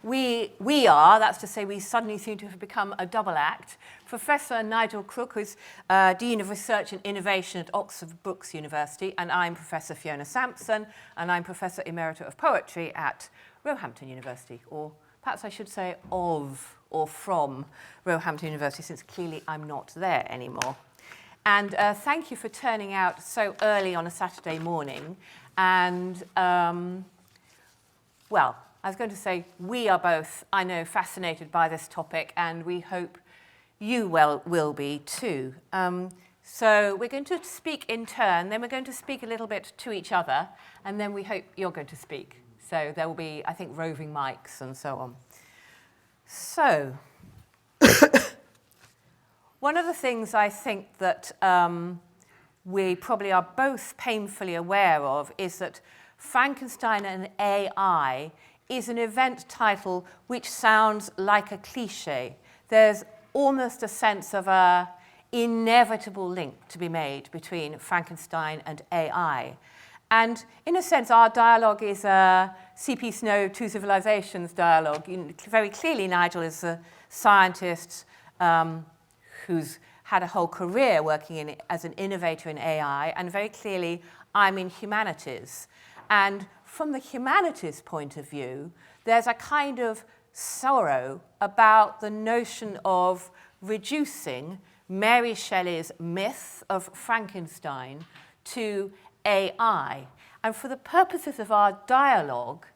we are, that's to say we suddenly seem to have become a double act. Professor Nigel Crook, who's Dean of Research and Innovation at Oxford Brookes University, and I'm Professor Fiona Sampson, and I'm Professor Emerita of Poetry at Roehampton University, or perhaps I should say of or from Roehampton University, since clearly I'm not there anymore. And thank you for turning out so early on a Saturday morning. And, well, I was going to say we are both, I know, fascinated by this topic, and we hope you will be too. So we're going to speak in turn, then we're going to speak a little bit to each other, and then we hope you're going to speak. So there will be, I think, roving mics and so on. So, one of the things I think that we probably are both painfully aware of is that Frankenstein and AI is an event title which sounds like a cliche. There's almost a sense of an inevitable link to be made between Frankenstein and AI. And in a sense, our dialogue is a C.P. Snow, Two Civilizations dialogue. Very clearly, Nigel is a scientist who's had a whole career working as an innovator in AI, and very clearly, I'm in humanities. And from the humanities point of view, there's a kind of sorrow about the notion of reducing Mary Shelley's myth of Frankenstein to AI. And for the purposes of our dialogue,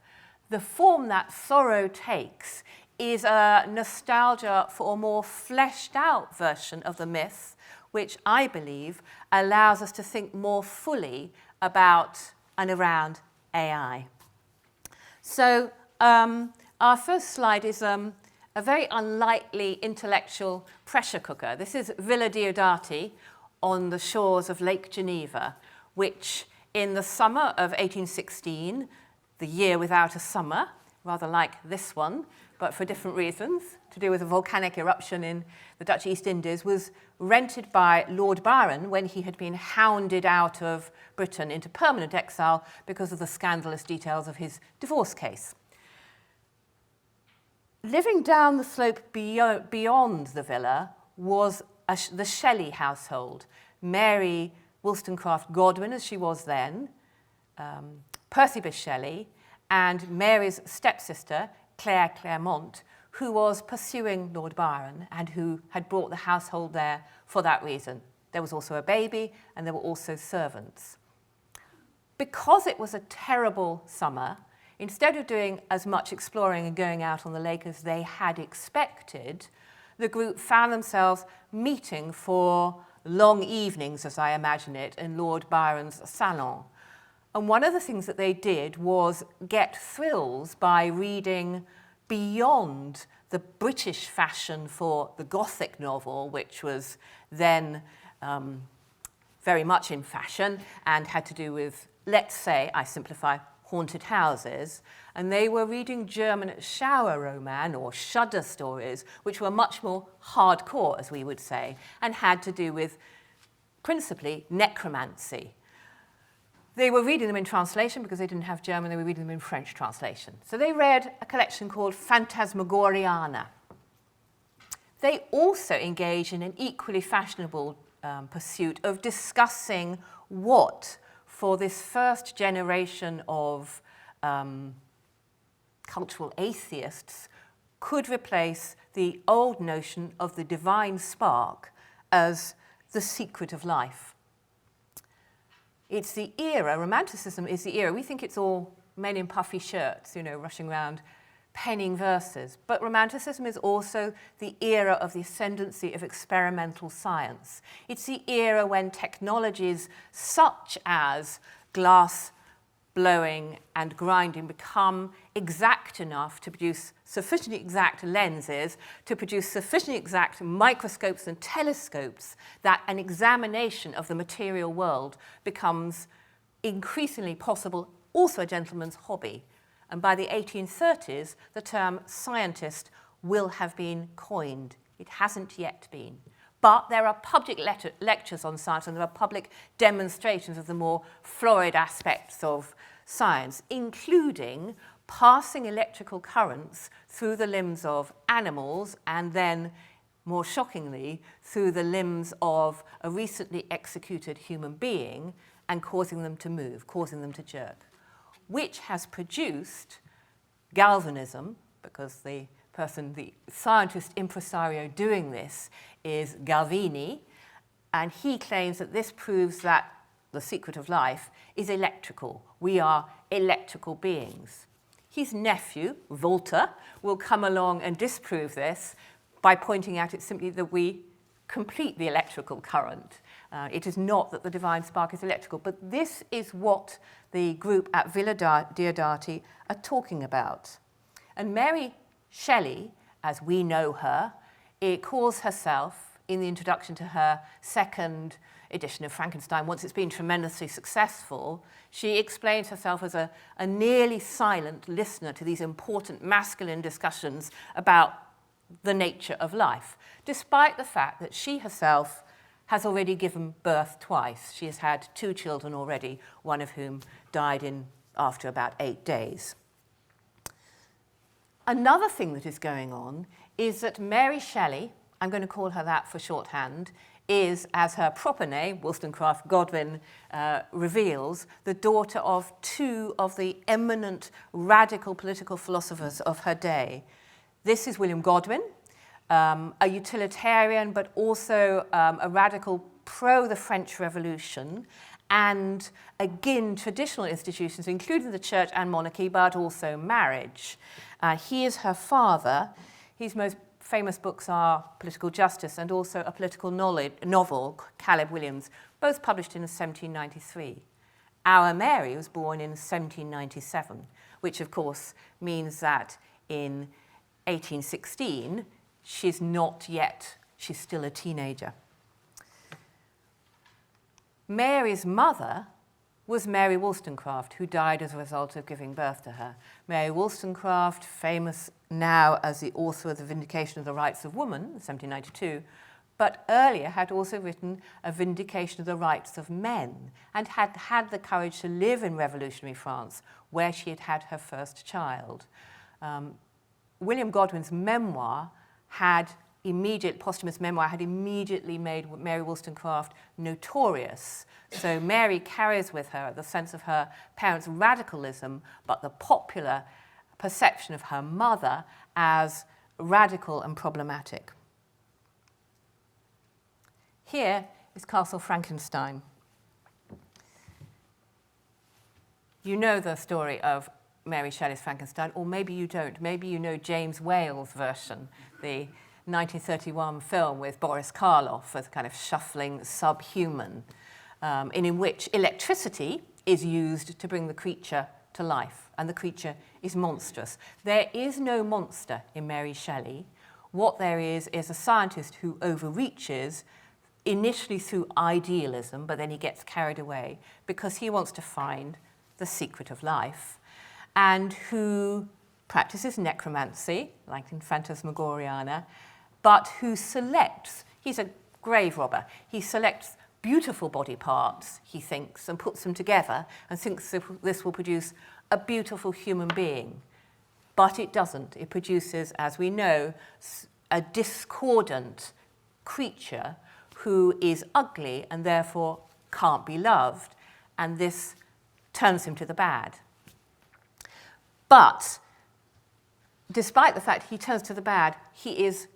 the form that sorrow takes is a nostalgia for a more fleshed out version of the myth, which I believe allows us to think more fully about and around AI. So our first slide is a very unlikely intellectual pressure cooker. This is Villa Diodati on the shores of Lake Geneva, which in the summer of 1816, the year without a summer, rather like this one, but for different reasons, to do with a volcanic eruption in the Dutch East Indies, was rented by Lord Byron when he had been hounded out of Britain into permanent exile because of the scandalous details of his divorce case. Living down the slope beyond the villa was the Shelley household. Mary Wollstonecraft Godwin, as she was then, Percy Bysshe Shelley, and Mary's stepsister, Claire Clairmont, who was pursuing Lord Byron and who had brought the household there for that reason. There was also a baby, and there were also servants. Because it was a terrible summer, instead of doing as much exploring and going out on the lake as they had expected, the group found themselves meeting for long evenings, as I imagine it, in Lord Byron's salon. And one of the things that they did was get thrills by reading beyond the British fashion for the Gothic novel, which was then very much in fashion and had to do with, let's say, I simplify, haunted houses. And they were reading German shower roman or shudder stories, which were much more hardcore, as we would say, and had to do with principally necromancy. They were reading them in translation because they didn't have German, they were reading them in French translation. So they read a collection called Phantasmagoriana. They also engaged in an equally fashionable pursuit of discussing what, for this first generation of cultural atheists, could replace the old notion of the divine spark as the secret of life. It's the era, Romanticism is the era. We think it's all men in puffy shirts, rushing around penning verses. But Romanticism is also the era of the ascendancy of experimental science. It's the era when technologies such as glass blowing and grinding become exact enough to produce sufficiently exact lenses, to produce sufficiently exact microscopes and telescopes, that an examination of the material world becomes increasingly possible, also a gentleman's hobby. And by the 1830s, the term scientist will have been coined. It hasn't yet been. But there are public lectures on science, and there are public demonstrations of the more florid aspects of science, including passing electrical currents through the limbs of animals and then, more shockingly, through the limbs of a recently executed human being and causing them to move, causing them to jerk, which has produced galvanism, because the scientist impresario doing this is Galvini, and he claims that this proves that the secret of life is electrical. We are electrical beings. His nephew, Volta, will come along and disprove this by pointing out it's simply that we complete the electrical current. It is not that the divine spark is electrical, but this is what the group at Villa Diodati are talking about. And Mary Shelley, as we know her, calls herself, in the introduction to her second edition of Frankenstein, once it's been tremendously successful, she explains herself as a nearly silent listener to these important masculine discussions about the nature of life, despite the fact that she herself has already given birth twice. She has had 2 children already, one of whom died after about 8 days. Another thing that is going on is that Mary Shelley, I'm going to call her that for shorthand, is, as her proper name, Wollstonecraft Godwin, reveals, the daughter of 2 of the eminent radical political philosophers of her day. This is William Godwin, a utilitarian, but also a radical pro the French Revolution, and again traditional institutions, including the church and monarchy, but also marriage. He is her father. His most famous books are Political Justice and also a political novel, Caleb Williams, both published in 1793. Our Mary was born in 1797, which of course means that in 1816, she's still a teenager. Mary's mother was Mary Wollstonecraft, who died as a result of giving birth to her. Mary Wollstonecraft, famous now as the author of The Vindication of the Rights of Woman, 1792, but earlier had also written A Vindication of the Rights of Men, and had had the courage to live in revolutionary France, where she had had her first child. William Godwin's posthumous memoir had immediately made Mary Wollstonecraft notorious. So Mary carries with her the sense of her parents' radicalism, but the popular perception of her mother as radical and problematic. Here is Castle Frankenstein. You know the story of Mary Shelley's Frankenstein, or maybe you don't. Maybe you know James Whale's version, the 1931 film with Boris Karloff as a kind of shuffling subhuman, in which electricity is used to bring the creature to life, and the creature is monstrous. There is no monster in Mary Shelley. What there is a scientist who overreaches, initially through idealism, but then he gets carried away because he wants to find the secret of life, and who practices necromancy, like in Phantasmagoriana, but who selects, he's a grave robber, he selects beautiful body parts, he thinks, and puts them together and thinks this will produce a beautiful human being. But it doesn't. It produces, as we know, a discordant creature who is ugly and therefore can't be loved, and this turns him to the bad. But despite the fact he turns to the bad, he is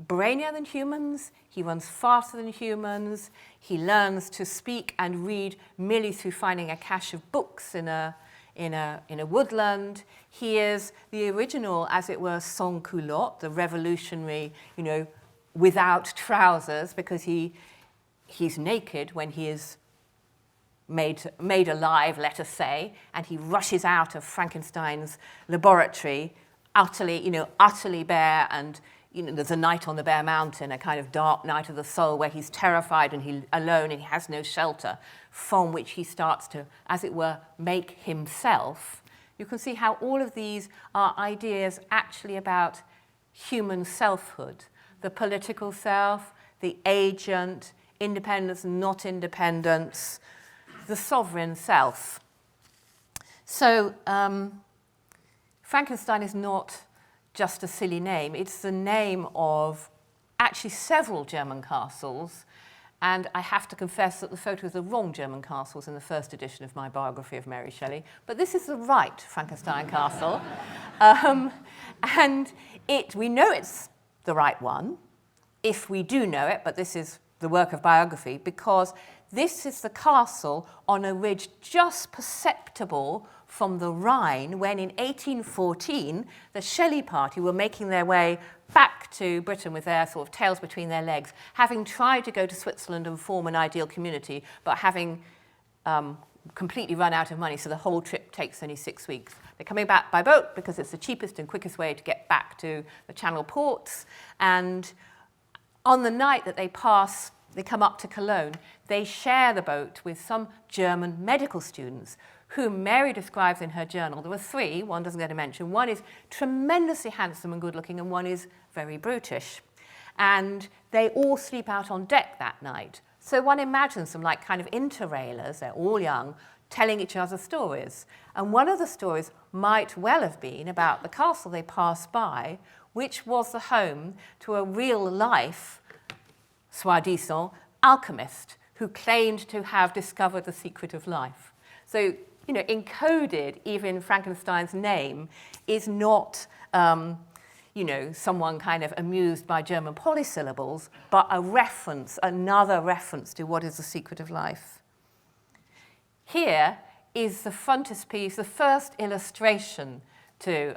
brainier than humans, he runs faster than humans, he learns to speak and read merely through finding a cache of books in a woodland. He is the original, as it were, sans-culotte, the revolutionary, without trousers, because he's naked when he is made alive, let us say, and he rushes out of Frankenstein's laboratory, utterly bare, and there's a night on the bare mountain, a kind of dark night of the soul where he's terrified and he's alone and he has no shelter, from which he starts to, as it were, make himself. You can see how all of these are ideas actually about human selfhood, the political self, the agent, independence, not independence, the sovereign self. So Frankenstein is not just a silly name. It's the name of actually several German castles. And I have to confess that the photo of the wrong German castles in the first edition of my biography of Mary Shelley. But this is the right Frankenstein castle. And we know it's the right one, if we do know it, but this is the work of biography, because this is the castle on a ridge just perceptible from the Rhine when in 1814 the Shelley party were making their way back to Britain with their sort of tails between their legs, having tried to go to Switzerland and form an ideal community, but having completely run out of money, so the whole trip takes only 6 weeks. They're coming back by boat because it's the cheapest and quickest way to get back to the Channel ports, and on the night that they come up to Cologne, they share the boat with some German medical students whom Mary describes in her journal. There were 3, one doesn't get a mention. One is tremendously handsome and good-looking, and one is very brutish. And they all sleep out on deck that night. So one imagines them like kind of interrailers, they're all young, telling each other stories. And one of the stories might well have been about the castle they passed by, which was the home to a real-life, soi-disant, alchemist who claimed to have discovered the secret of life. So, encoded even in Frankenstein's name is not, someone kind of amused by German polysyllables, but another reference to what is the secret of life. Here is the frontispiece, the first illustration to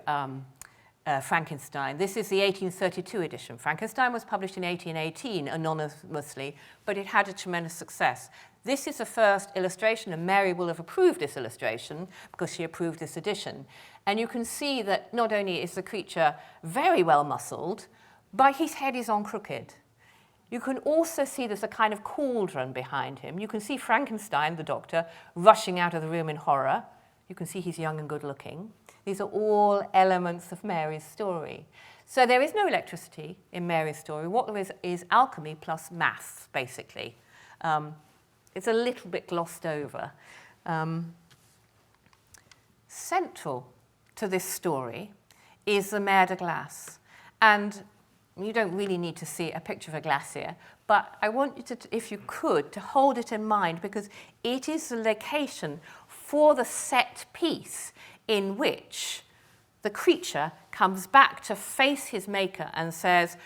Frankenstein. This is the 1832 edition. Frankenstein was published in 1818 anonymously, but it had a tremendous success. This is the first illustration, and Mary will have approved this illustration because she approved this edition. And you can see that not only is the creature very well muscled, but his head is on crooked. You can also see there's a kind of cauldron behind him. You can see Frankenstein, the doctor, rushing out of the room in horror. You can see he's young and good looking. These are all elements of Mary's story. So there is no electricity in Mary's story. What there is alchemy plus maths, basically. It's a little bit glossed over. Central to this story is the mer de glace. And you don't really need to see a picture of a glacier, but I want you to, if you could, to hold it in mind, because it is the location for the set piece in which the creature comes back to face his maker and says,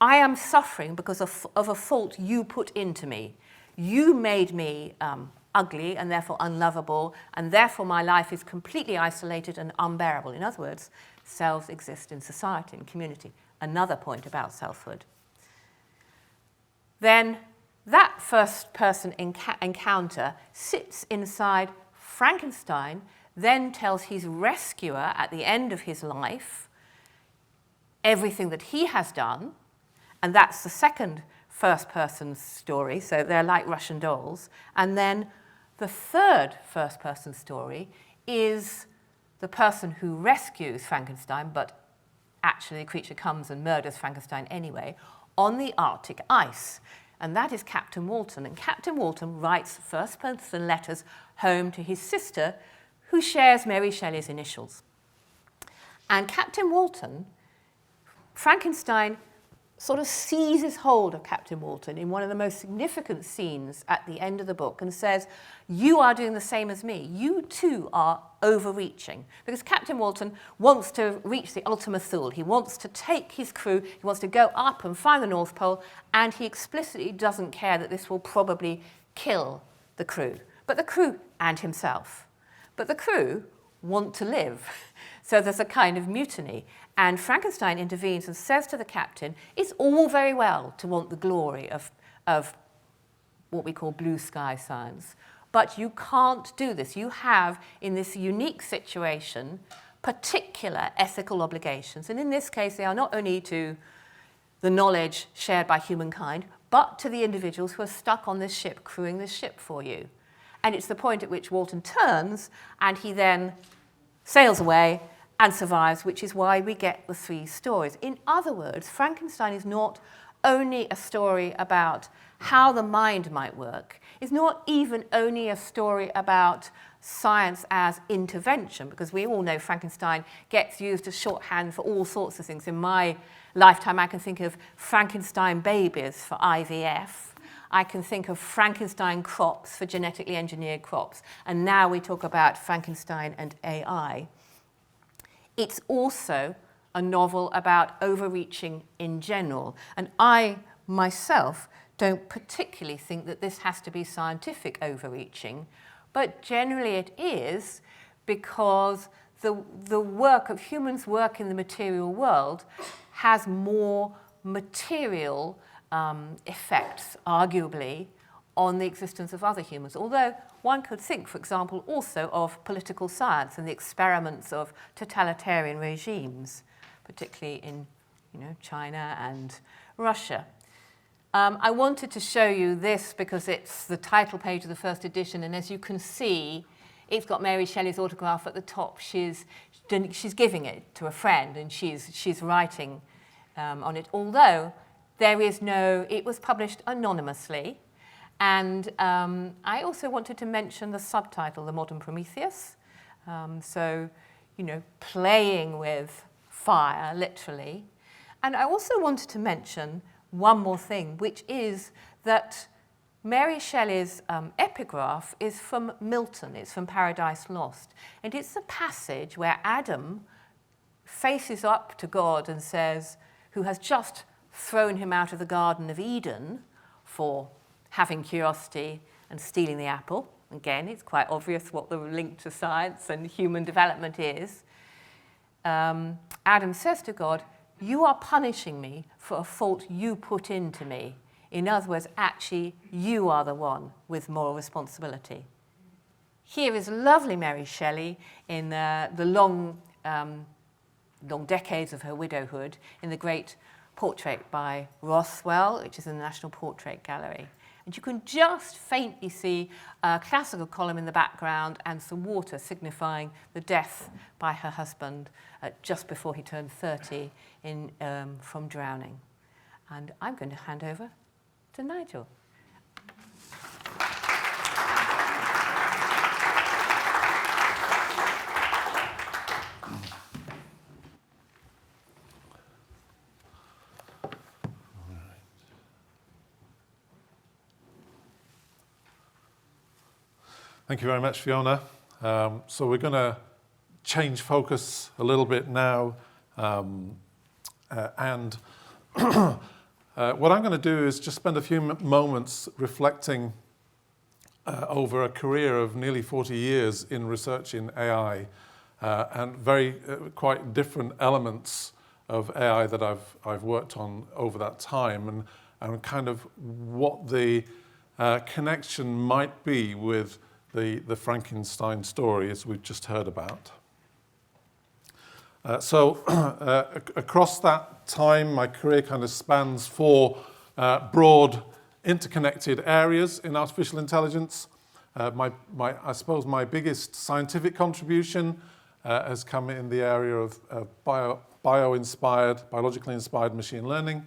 I am suffering because of a fault you put into me. You made me ugly and therefore unlovable, and therefore my life is completely isolated and unbearable. In other words, selves exist in society and community. Another point about selfhood. Then that first-person encounter sits inside Frankenstein, then tells his rescuer at the end of his life everything that he has done, and that's the second first-person story, so they're like Russian dolls. And then the third first-person story is the person who rescues Frankenstein, but actually the creature comes and murders Frankenstein anyway, on the Arctic ice. And that is Captain Walton. And Captain Walton writes first-person letters home to his sister, who shares Mary Shelley's initials. And Captain Walton, Frankenstein sort of seizes hold of Captain Walton in one of the most significant scenes at the end of the book and says, you are doing the same as me. You too are overreaching. Because Captain Walton wants to reach the Ultima Thule. He wants to take his crew, he wants to go up and find the North Pole, and he explicitly doesn't care that this will probably kill the crew. But the crew and himself. But the crew want to live. So there's a kind of mutiny. And Frankenstein intervenes and says to the captain, it's all very well to want the glory of what we call blue sky science, but you can't do this. You have, in this unique situation, particular ethical obligations. And in this case, they are not only to the knowledge shared by humankind, but to the individuals who are stuck on this ship, crewing this ship for you. And it's the point at which Walton turns, and he then sails away and survives, which is why we get the three stories. In other words, Frankenstein is not only a story about how the mind might work. It's not even only a story about science as intervention, because we all know Frankenstein gets used as shorthand for all sorts of things. In my lifetime, I can think of Frankenstein babies for IVF. I can think of Frankenstein crops for genetically engineered crops. And now we talk about Frankenstein and AI. It's also a novel about overreaching in general. And I, myself, don't particularly think that this has to be scientific overreaching, but generally it is, because the work of humans' work in the material world has more material effects, arguably, on the existence of other humans. Although one could think, for example, also of political science and the experiments of totalitarian regimes, particularly in China and Russia. I wanted to show you this because it's the title page of the first edition, and as you can see, it's got Mary Shelley's autograph at the top. She's giving it to a friend, and she's writing on it, although there is no, it was published anonymously. And I also wanted to mention the subtitle, The Modern Prometheus. So, playing with fire, literally. And I also wanted to mention one more thing, which is that Mary Shelley's epigraph is from Milton. It's from Paradise Lost. And it's a passage where Adam faces up to God and says, who has just thrown him out of the Garden of Eden for having curiosity and stealing the apple. Again, it's quite obvious what the link to science and human development is. Adam says to God, "You are punishing me for a fault you put into me." In other words, actually, you are the one with moral responsibility. Here is lovely Mary Shelley in the long decades of her widowhood in the great portrait by Rothwell, which is in the National Portrait Gallery. And you can just faintly see a classical column in the background and some water signifying the death by her husband just before he turned 30 from drowning. And I'm going to hand over to Nigel. Thank you very much, Fiona. So we're going to change focus a little bit now. And what I'm going to do is just spend a few moments reflecting over a career of nearly 40 years in research in AI and quite different elements of AI that I've worked on over that time, and kind of what the connection might be with the Frankenstein story, as we've just heard about. So across that time, my career kind of spans four broad interconnected areas in artificial intelligence. I suppose my biggest scientific contribution has come in the area of biologically inspired machine learning.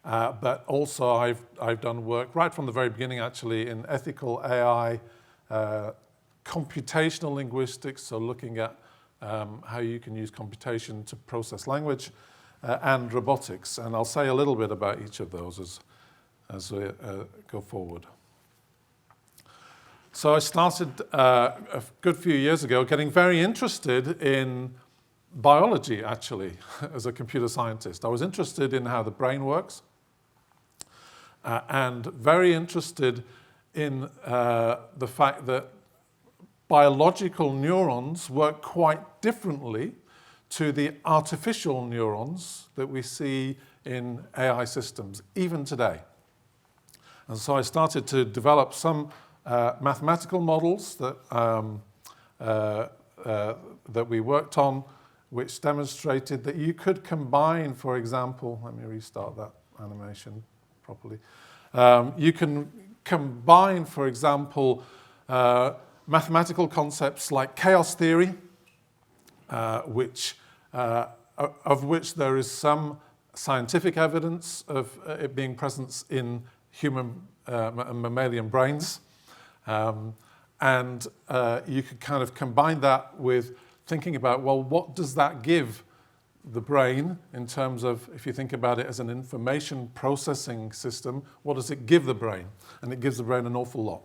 But also I've done work right from the very beginning, actually, in ethical AI, computational linguistics, so looking at how you can use computation to process language, and robotics. And I'll say a little bit about each of those as we go forward. So I started a good few years ago getting very interested in biology, actually, as a computer scientist. I was interested in how the brain works, and very interested in the fact that biological neurons work quite differently to the artificial neurons that we see in AI systems, even today. And so I started to develop some mathematical models that we worked on, which demonstrated that you could combine, for example, let me restart that animation properly. You can combine, for example, mathematical concepts like chaos theory, of which there is some scientific evidence of it being present in human and mammalian brains, And you could kind of combine that with thinking about, well, what does that give the brain in terms of, if you think about it as an information processing system, what does it give the brain? And it gives the brain an awful lot.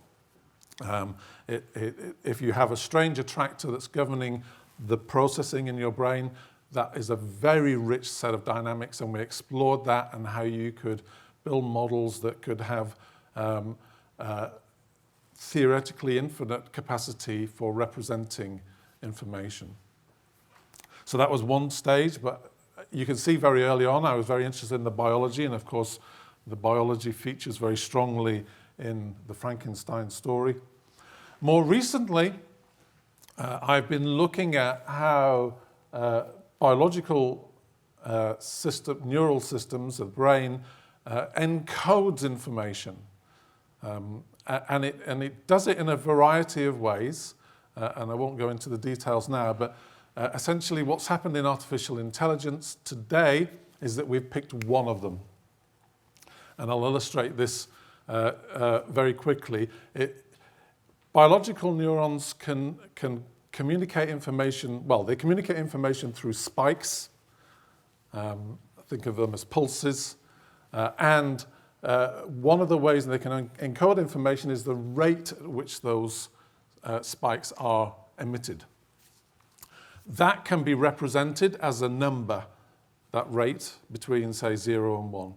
If you have a strange attractor that's governing the processing in your brain, that is a very rich set of dynamics, and we explored that and how you could build models that could have theoretically infinite capacity for representing information. So that was one stage, but you can see very early on I was very interested in the biology, and of course the biology features very strongly in the Frankenstein story. More recently, I've been looking at how biological neural systems of the brain encodes information. And it does it in a variety of ways, and I won't go into the details now, but essentially what's happened in artificial intelligence today is that we've picked one of them. And I'll illustrate this very quickly. Biological neurons can communicate information, well, they communicate information through spikes. Think of them as pulses. And one of the ways they can encode information is the rate at which those spikes are emitted. That can be represented as a number, that rate between, say, 0 and 1.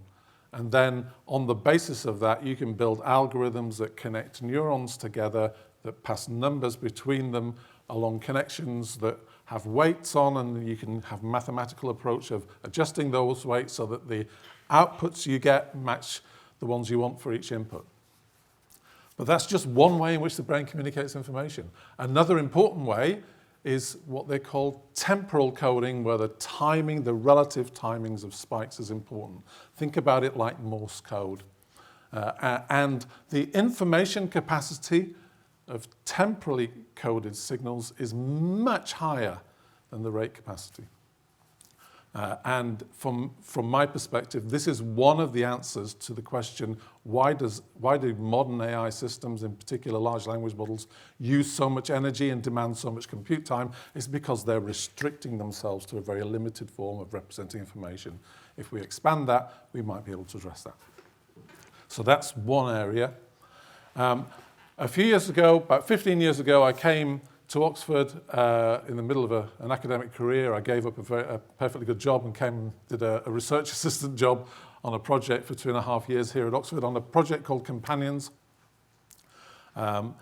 And then on the basis of that, you can build algorithms that connect neurons together, that pass numbers between them along connections that have weights on, and you can have a mathematical approach of adjusting those weights so that the outputs you get match the ones you want for each input. But that's just one way in which the brain communicates information. Another important way is what they call temporal coding, where the timing, the relative timings of spikes is important. Think about it like Morse code. And the information capacity of temporally coded signals is much higher than the rate capacity. And from my perspective, this is one of the answers to the question, why do modern AI systems, in particular large language models, use so much energy and demand so much compute time? It's because they're restricting themselves to a very limited form of representing information. If we expand that, we might be able to address that. So that's one area. A few years ago, about 15 years ago, I came to Oxford in the middle of an academic career. I gave up a perfectly good job and came and did a research assistant job on a project for 2.5 years here at Oxford on a project called Companions. And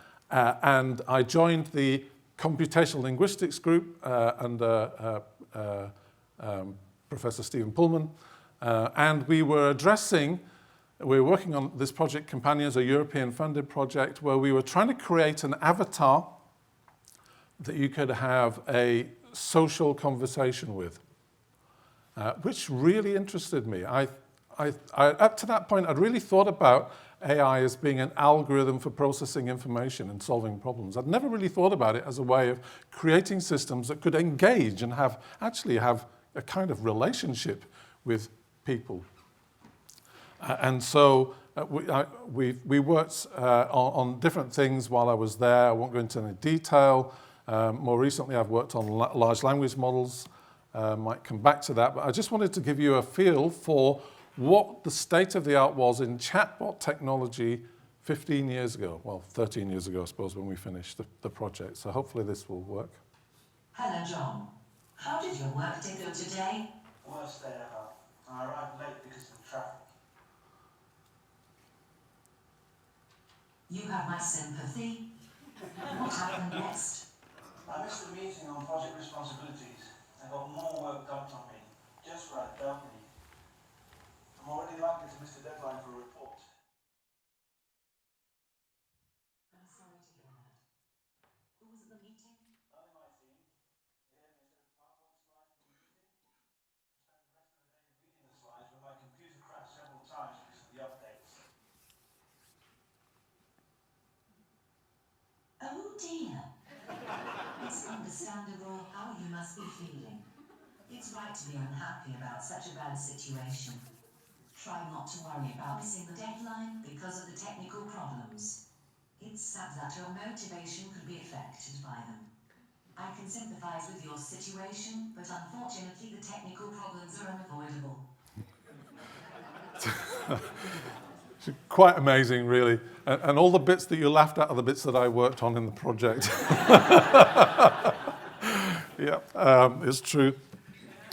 I joined the computational linguistics group under Professor Stephen Pullman. And we were working on this project Companions, a European funded project where we were trying to create an avatar that you could have a social conversation with, which really interested me. Up to that point, I'd really thought about AI as being an algorithm for processing information and solving problems. I'd never really thought about it as a way of creating systems that could engage and actually have a kind of relationship with people. And so we worked on different things while I was there. I won't go into any detail. More recently, I've worked on large language models. Might come back to that, but I just wanted to give you a feel for what the state of the art was in chatbot technology 15 years ago. Well, 13 years ago, I suppose, when we finished the project. So hopefully this will work. Hello, John. How did your work day go today? Worst day ever. I arrived late because of the traffic. You have my sympathy. What happened next? I missed the meeting on project responsibilities. I got more work dumped on me, just what I don't need. I'm already likely to miss the deadline for a report. I'm sorry to hear that. Who was at the meeting? Only my team. They gave me a set of PowerPoint slides for the meeting. I spent the rest of the day reading the slides, but my computer crashed several times because of the updates. Oh dear. It's understandable how you must be feeling. It's right to be unhappy about such a bad situation. Try not to worry about missing the deadline because of the technical problems. It's sad that your motivation could be affected by them. I can sympathize with your situation, but unfortunately the technical problems are unavoidable. Quite amazing, really. And all the bits that you laughed at are the bits that I worked on in the project. Yeah, it's true.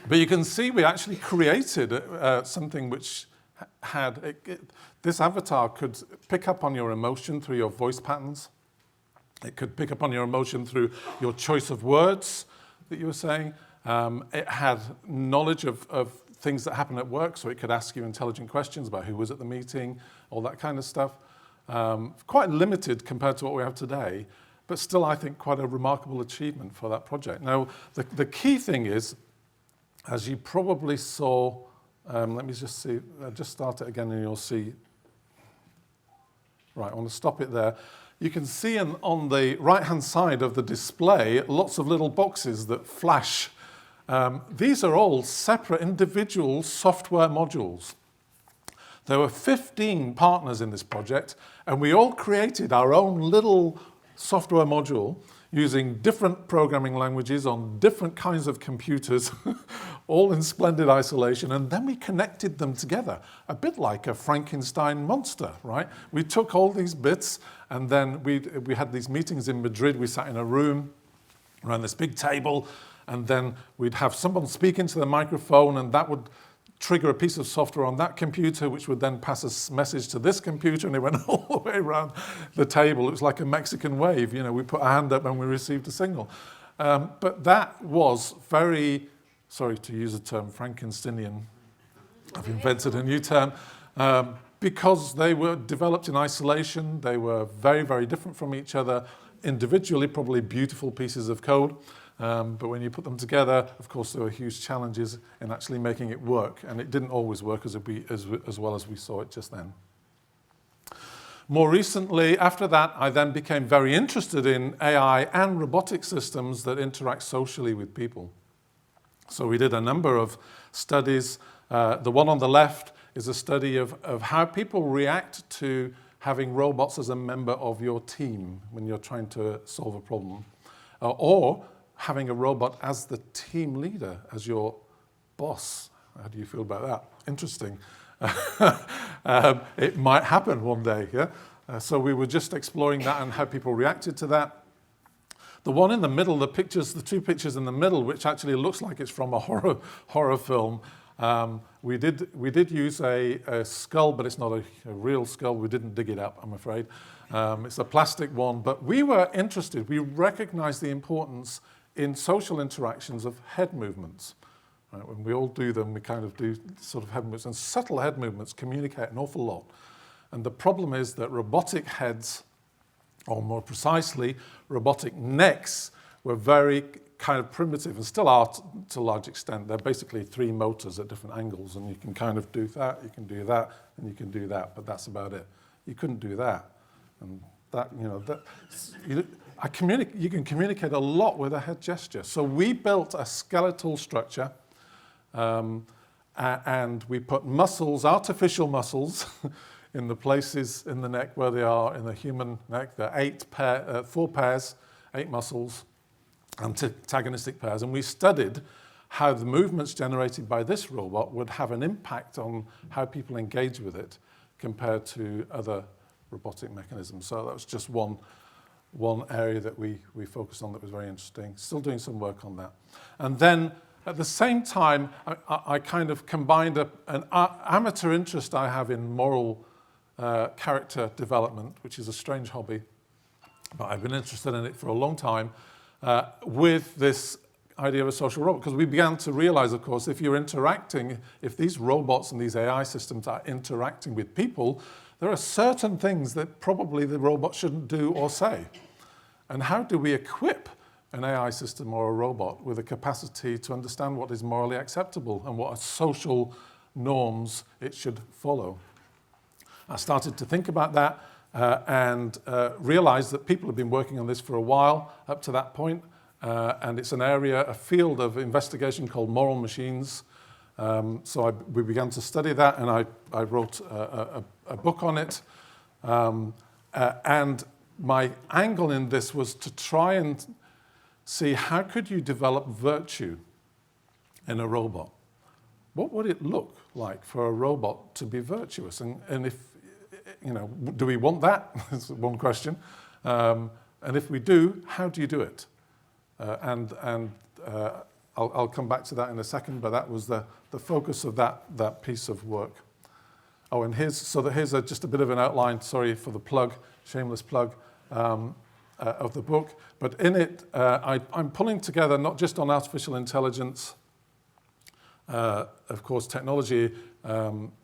But you can see we actually created something which had, this avatar could pick up on your emotion through your voice patterns. It could pick up on your emotion through your choice of words that you were saying. It had knowledge of things that happen at work, so it could ask you intelligent questions about who was at the meeting, all that kind of stuff. Quite limited compared to what we have today, but still, I think, quite a remarkable achievement for that project. Now, the key thing is, as you probably saw, let me just see, just start it again and you'll see. Right, I want to stop it there. You can see on the right-hand side of the display lots of little boxes that flash. These are all separate individual software modules. There were 15 partners in this project, and we all created our own little software module using different programming languages on different kinds of computers, all in splendid isolation, and then we connected them together, a bit like a Frankenstein monster, right? We took all these bits, and then we had these meetings in Madrid. We sat in a room around this big table, and then we'd have someone speak into the microphone, and that would trigger a piece of software on that computer, which would then pass a message to this computer, and it went all the way around the table. It was like a Mexican wave. You know, we put a hand up when we received a signal. But that was very, sorry to use the term Frankensteinian. I've invented a new term. Because they were developed in isolation, they were very, very different from each other. Individually, probably beautiful pieces of code. But when you put them together, of course, there were huge challenges in actually making it work. And it didn't always work as well as we saw it just then. More recently, after that, I then became very interested in AI and robotic systems that interact socially with people. So we did a number of studies. The one on the left is a study of how people react to having robots as a member of your team when you're trying to solve a problem. Or having a robot as the team leader, as your boss. How do you feel about that? Interesting. It might happen one day, yeah? So we were just exploring that and how people reacted to that. The one in the middle, the two pictures in the middle, which actually looks like it's from a horror film, we did use a skull, but it's not a real skull. We didn't dig it up, I'm afraid. It's a plastic one, but we were interested. We recognized the importance in social interactions of head movements. Right? When we all do them, we kind of do sort of head movements, and subtle head movements communicate an awful lot. And the problem is that robotic heads, or more precisely, robotic necks, were very kind of primitive and still are to a large extent. They're basically 3 motors at different angles, and you can kind of do that, you can do that, and you can do that, but that's about it. You couldn't do that. And that, you know, you can communicate a lot with a head gesture. So we built a skeletal structure, and we put muscles, artificial muscles, in the places in the neck where they are in the human neck. There are 4 pairs, 8 muscles, antagonistic pairs. And we studied how the movements generated by this robot would have an impact on how people engage with it compared to other robotic mechanisms. So that was just one area that we focused on that was very interesting. Still doing some work on that. And then at the same time, I kind of combined an amateur interest I have in moral character development, which is a strange hobby, but I've been interested in it for a long time, with this idea of a social robot, because we began to realize, of course, if these robots and these AI systems are interacting with people, there are certain things that probably the robot shouldn't do or say. And how do we equip an AI system or a robot with a capacity to understand what is morally acceptable and what are social norms it should follow? I started to think about that and realized that people have been working on this for a while up to that point. And it's a field of investigation called moral machines. So we began to study that, and I wrote a book on it. And my angle in this was to try and see how could you develop virtue in a robot. What would it look like for a robot to be virtuous? And if, do we want that? That's one question. And if we do, how do you do it? I'll come back to that in a second, but that was the focus of that piece of work. Oh, and here's just a bit of an outline, sorry for the plug, shameless plug, of the book. But in it, I'm pulling together not just on artificial intelligence, of course, technology.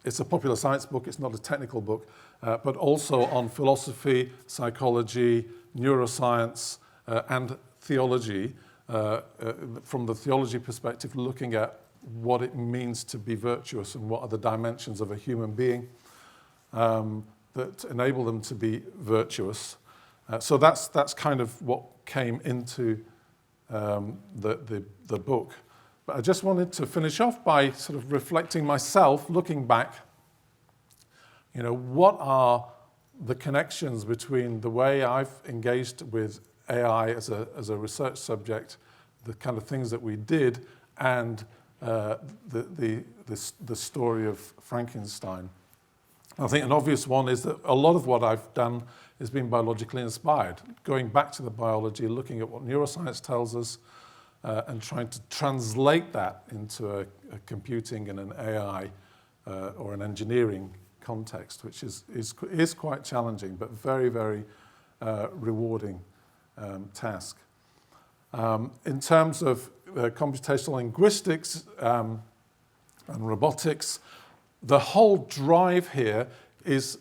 It's a popular science book, it's not a technical book, but also on philosophy, psychology, neuroscience, and theology, from the theology perspective, looking at what it means to be virtuous and what are the dimensions of a human being that enable them to be virtuous. So that's kind of what came into the book. But I just wanted to finish off by sort of reflecting myself, looking back, what are the connections between the way I've engaged with AI as a research subject, the kind of things that we did, and the story of Frankenstein. I think an obvious one is that a lot of what I've done has been biologically inspired, going back to the biology, looking at what neuroscience tells us, and trying to translate that into a computing and an AI or an engineering context, which is quite challenging, but very, very rewarding task. In terms of computational linguistics and robotics, the whole drive here is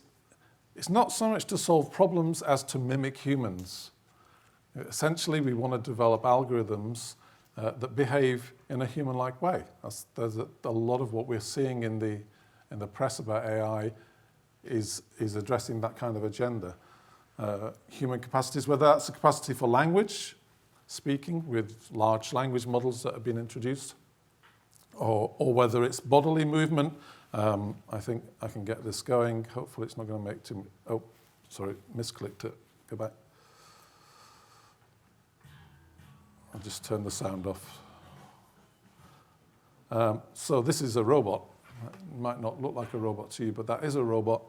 it's not so much to solve problems as to mimic humans. Essentially, we want to develop algorithms that behave in a human-like way. There's a lot of what we're seeing in the press about AI is addressing that kind of agenda. Human capacities, whether that's a capacity for language, speaking with large language models that have been introduced, or whether it's bodily movement. I think I can get this going. Hopefully it's not going to make too much. Oh, sorry, misclicked it. Go back. I'll just turn the sound off. So this is a robot. It might not look like a robot to you, but that is a robot,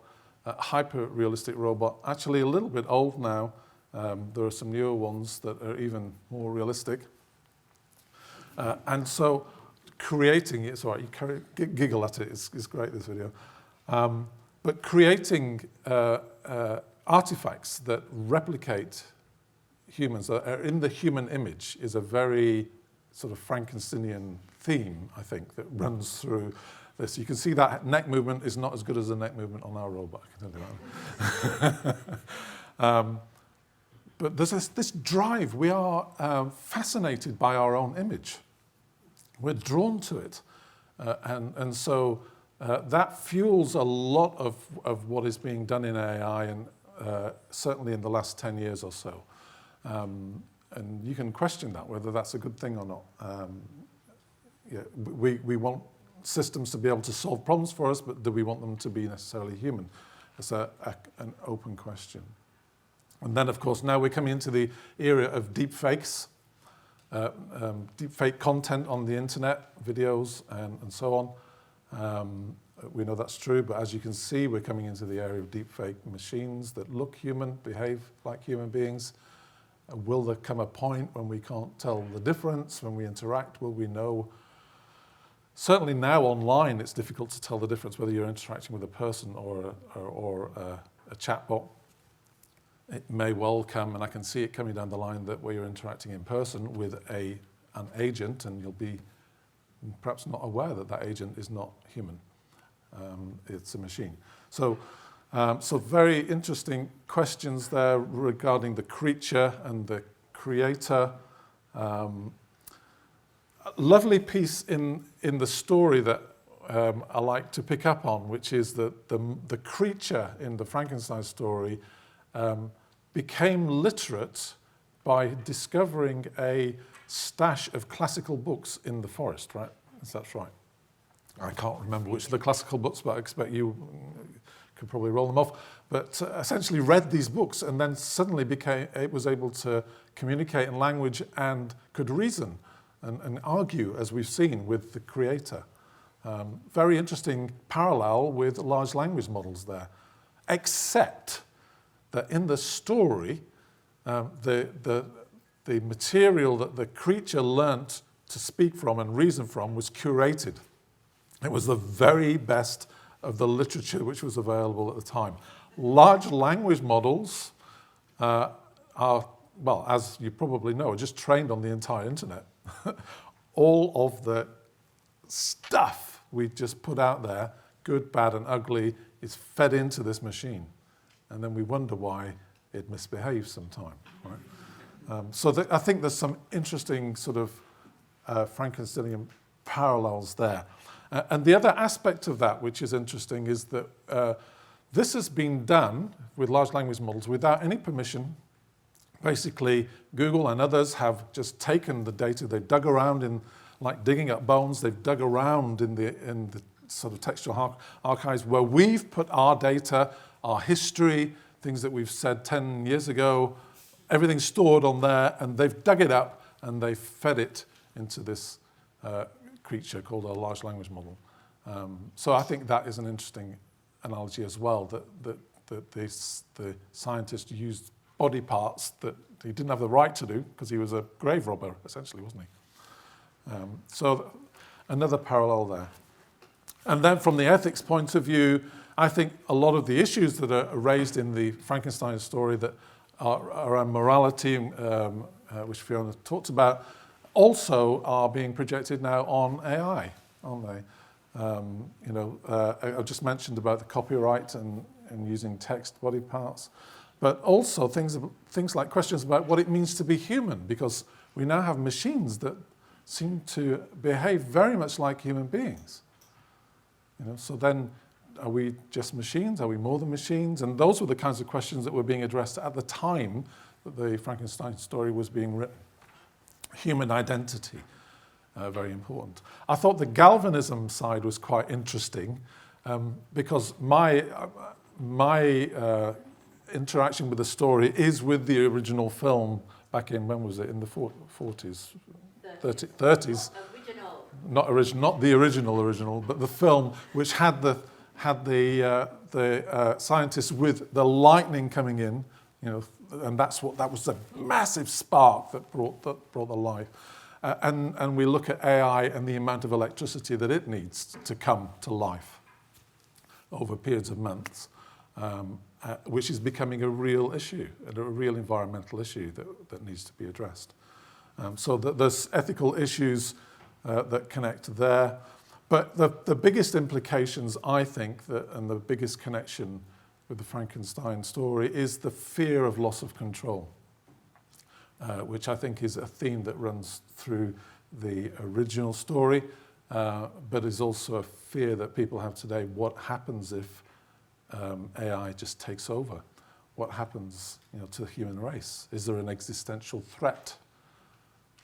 a hyper-realistic robot. Actually a little bit old now. There are some newer ones that are even more realistic. And so creating it, sorry, you giggle at it, it's great, this video. But creating artifacts that replicate humans, that are in the human image, is a very sort of Frankensteinian theme, I think, that runs through this. You can see that neck movement is not as good as the neck movement on our robot, I can tell you that. But there's this drive. We are fascinated by our own image. We're drawn to it. And so that fuels a lot of what is being done in AI, and certainly in the last 10 years or so. And you can question that, whether that's a good thing or not. We want systems to be able to solve problems for us, but do we want them to be necessarily human? It's an open question. And then, of course, now we're coming into the era of deep fakes, deep fake content on the internet, videos, and so on. We know that's true, but as you can see, we're coming into the area of deep fake machines that look human, behave like human beings. Will there come a point when we can't tell the difference? When we interact, will we know? Certainly now online, it's difficult to tell the difference whether you're interacting with a person or a chatbot. It may well come, and I can see it coming down the line, that where you're interacting in person with an agent, and you'll be perhaps not aware that that agent is not human. It's a machine. So very interesting questions there regarding the creature and the creator. A lovely piece in the story that I like to pick up on, which is that the creature in the Frankenstein story became literate by discovering a stash of classical books in the forest, right? That's right. I can't remember which of the classical books, but I expect you could probably roll them off, but essentially read these books and then suddenly was able to communicate in language and could reason and argue, as we've seen with the creator. Very interesting parallel with large language models there, except that in the story, the material that the creature learnt to speak from and reason from was curated. It was the very best of the literature which was available at the time. Large language models are, well, as you probably know, are just trained on the entire internet. All of the stuff we just put out there, good, bad, and ugly, is fed into this machine. And then we wonder why it misbehaves sometime. Right? I think there's some interesting sort of Frankensteinian parallels there. And the other aspect of that, which is interesting, is that this has been done with large language models without any permission. Basically, Google and others have just taken the data, they've dug around in, like digging up bones, they've dug around in the sort of textual archives where we've put our data, our history, things that we've said 10 years ago, everything's stored on there, and they've dug it up and they've fed it into this creature called a large language model. So I think that is an interesting analogy as well, that the scientist used body parts that he didn't have the right to do because he was a grave robber, essentially, wasn't he? So another parallel there. And then from the ethics point of view, I think a lot of the issues that are raised in the Frankenstein story that are around morality, which Fiona talked about, also are being projected now on AI, aren't they? I just mentioned about the copyright and using text body parts, but also things like questions about what it means to be human, because we now have machines that seem to behave very much like human beings. So then, are we just machines? Are we more than machines? And those were the kinds of questions that were being addressed at the time that the Frankenstein story was being written. Human identity, very important. I thought the galvanism side was quite interesting because my interaction with the story is with the original film back in, when was it, in the 40s? 30s. Not the original, but the film, which had the scientists with the lightning coming in, and that was a massive spark that brought the life. And we look at AI and the amount of electricity that it needs to come to life over periods of months, which is becoming a real issue, a real environmental issue that needs to be addressed. So there's ethical issues that connect there. But the biggest implications, I think, and the biggest connection with the Frankenstein story is the fear of loss of control, which I think is a theme that runs through the original story, but is also a fear that people have today. What happens if AI just takes over? What happens, to the human race? Is there an existential threat?